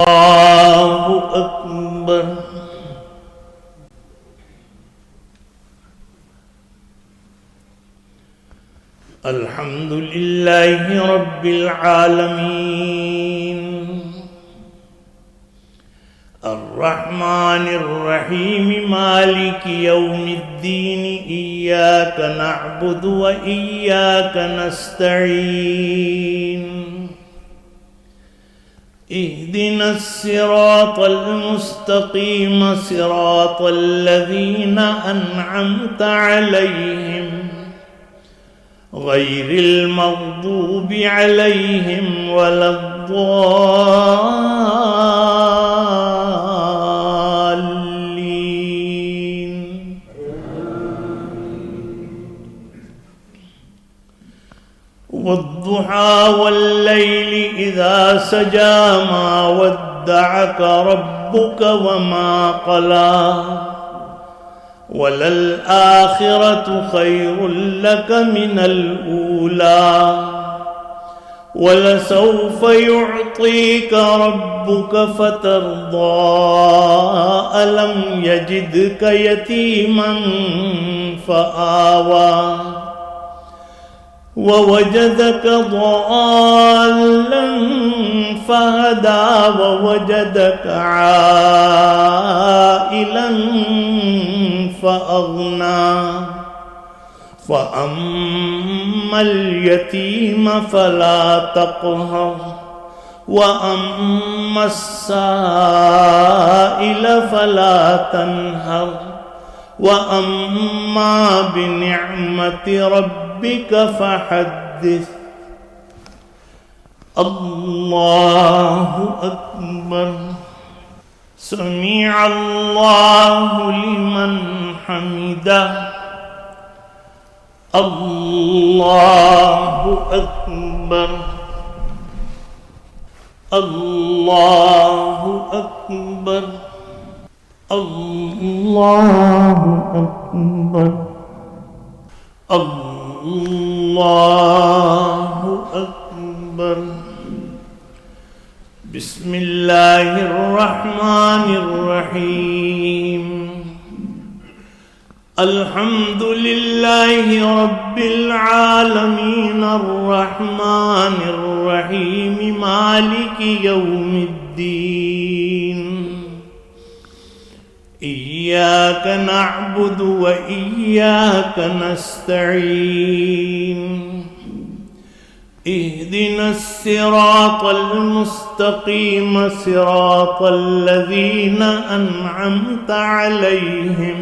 अल्लाहु अकबर। अल्हम्दुलिल्लाहि रब्बिल आलमीन अर्रहमानिर रहीम मालिकि यौमिद्दीन इय्याक नअबुदु व इय्याक नस्तईन इहदिनस सिरातल मुस्तकीम सिरातल लज़ीना अन्अमता अलैहिम गैरिल मग़दूबि अलैहिम वलद्दाल्लीन। वद्दुहा वल्लैलि इज़ा सजा मा वद्दअक रब्बुक वमा क़ला वलल आखिरतु खैरुल लक मिनल ऊला वलसौफ युअतीक रब्बुक फतरदा अलम यजिदक यतीमन फआवा ववजदक ضالًا फहदा ववजदक आइलन फअगना फअम्मल यतीम फला तक़हर वअम्मस साइल फला तनहर वअम्मा बिनिअमति रब्बिक फहद्दिस। अल्लाहु अकबर। समीअल्लाहु लिमन हमिदा। अल्लाहु अकबर। अल्लाहु अकबर। अल्लाहु अकबर। अल्लाहु अकबर। बिस्मिल्लाहिर रहमानिर रहीम। अल्हम्दुलिल्लाहि रब्बिल आलमीन अर्रहमानिर रहीम मालिकि यौमिद्दीन इय्याक नअबुदु व इय्याक नस्तईन इहदिनस सिरातल मुस्तकीम सिरातल लज़ीना अन्अमता अलैहिम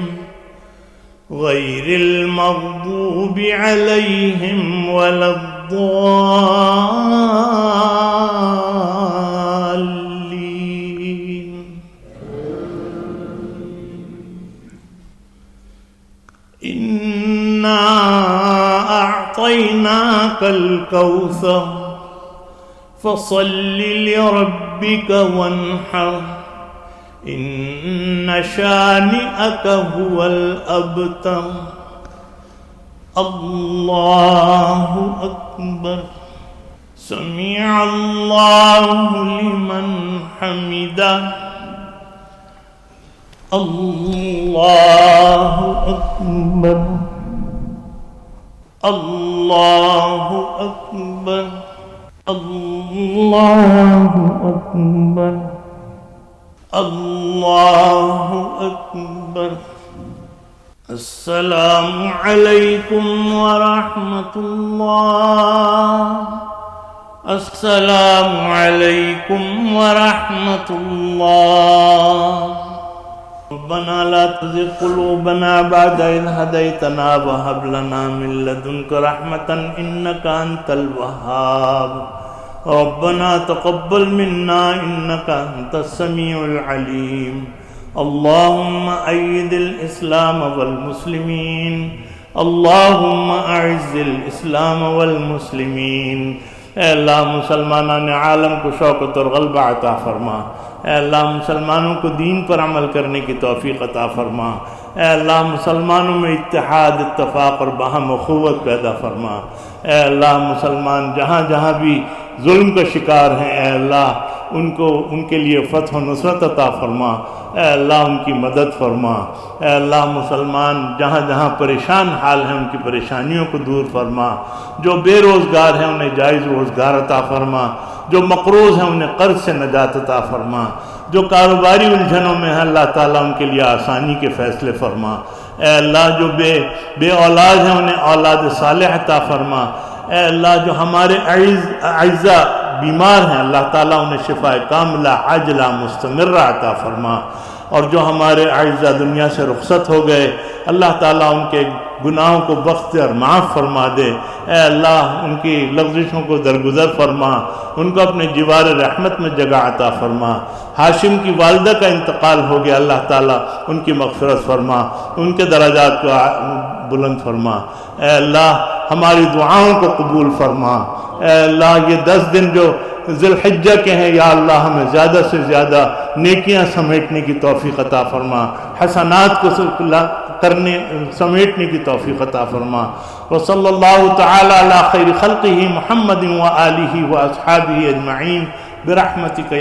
गैरिल मग़दूबि अलैहिम वलद्दाल्लीन। इन्ना अअतैनाकल कौसर फसल्लि लिरब्बिक वन्हर इन्न शानिअक हुवल अबतर। अल्लाहु अकबर। समीअल्लाहु लिमन हमिदा। अल्लाहु अकबर। अल्लाहु अकबर। अल्लाहु अकबर। अल्लाहु अकबर। अस्सलामु अलैकुम व रहमतुल्लाह। अस्सलामु अलैकुम व रहमतुल्लाह। रब्बना ला तुज़िग़ क़ुलूबना बअद इज़ हदैतना व हब लना मिन लदुनक रहमतन इन्नका अंतल वह्हाब। रब्बना तक़ब्बल मिन्ना इन्नका अंतस समीउल अलीम। अल्लाहुम्मा अय्यिदिल इस्लाम वल मुस्लिमीन। अल्लाहुम्मा अइज़्ज़िल इस्लाम वल मुस्लिमीन। ऐ अल्लाह मुसलमानान आलम को शौक़त और ग़लबा अता फ़रमा। ऐ अल्लाह मुसलमानों को दीन पर अमल करने की तौफ़ीक़ अता फ़रमा। ऐ अल्लाह मुसलमानों में इत्तेहाद इत्तफ़ाक़ और बाहम अख़ुवत पैदा फ़रमा। ऐ अल्लाह मुसलमान जहाँ जहाँ भी जुल्म का शिकार हैं, ऐ अल्लाह उनको उनके लिए फ़तह नुसरत अता फरमा। ऐ अल्लाह उनकी मदद फरमा। ऐ अल्लाह मुसलमान जहाँ जहाँ परेशान हाल हैं उनकी परेशानियों को दूर फरमा। जो बेरोज़गार हैं उन्हें जायज़ रोज़गार अता फरमा। जो मक़रूज़ हैं उन्हें कर्ज़ से नजात अता फरमा। जो कारोबारी उलझनों में है अल्लाह ताला उनके लिए आसानी के फ़ैसले फरमा। ऐ अल्लाह जो बे औलाद हैं उन्हें औलाद सालेह अता फरमा। ऐ अल्लाह जो हमारे अइज़ा बीमार हैं अल्लाह ताला उन्हें शिफाए कामिला आजिला मुस्तमिर्रा अता फरमा। और जो हमारे अइज़ा दुनिया से रुखसत हो गए अल्लाह ताला उनके गुनाहों को बख्श और माफ़ फरमा दे। ऐ अल्लाह उनकी लग़्ज़िशों को दरगुज़र फरमा। उनको अपने जिवार रहमत में जगह अता फरमा। हाशिम की वालदा का इंतकाल हो गया अल्लाह ताला उनकी मग़फ़िरत फरमा। उनके दराजात को बुलंद फरमा। ऐ अल्लाह हमारी दुआओं को कबूल फरमा। ऐ अल्लाह ये 10 दिन जो ज़िलहिज्जा के हैं या अल्लाह हमें ज़्यादा से ज़्यादा नेकियां समेटने की तौफ़ीक़ अता फरमा। हसनात को समेटने की तौफ़ीक़ अता फरमा। व सल्लल्लाहु तआला अला खैरि खल्क़िही मुहम्मदिन व आलिही व अस्हाबिही अजमईन बिरहमतिक या